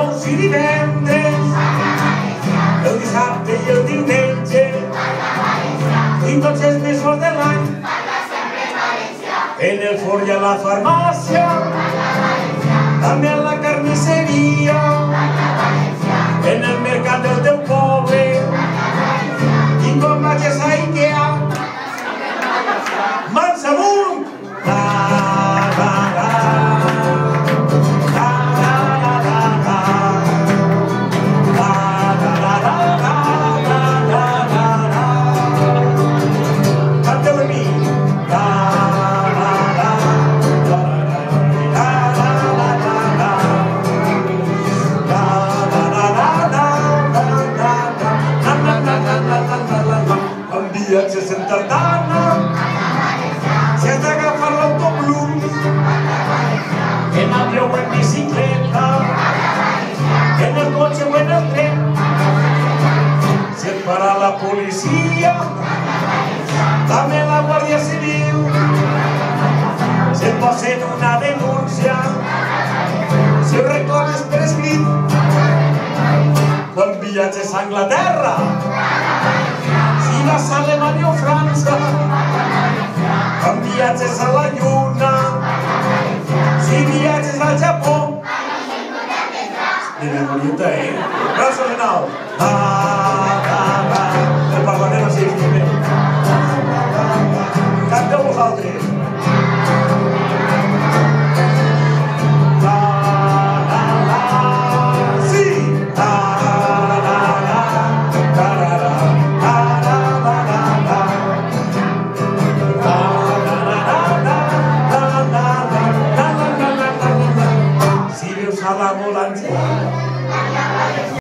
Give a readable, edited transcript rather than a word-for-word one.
dijous i divendres, el dissabte i el diumenge, i tots els mesos de l'any. En el forn i a la farmàcia, també a la carnisseria, en el mercat del teu poble, i quan vagis a Ikea, mans amunt! Viatges en tartana, si has d'agafar l'autobús, en avió o en bicicleta, en el cotxe o en el tren, si et para la policia, també la Guàrdia Civil, si et posen una denúncia, si ho reclames per escrit, quan viatges a Anglaterra, vas a Alemanya o França, quan viatges a la Lluna, si viatges al Japó. Mira, bonita, Braços en alt. El Parlament així, canteu vosaltres. A la volante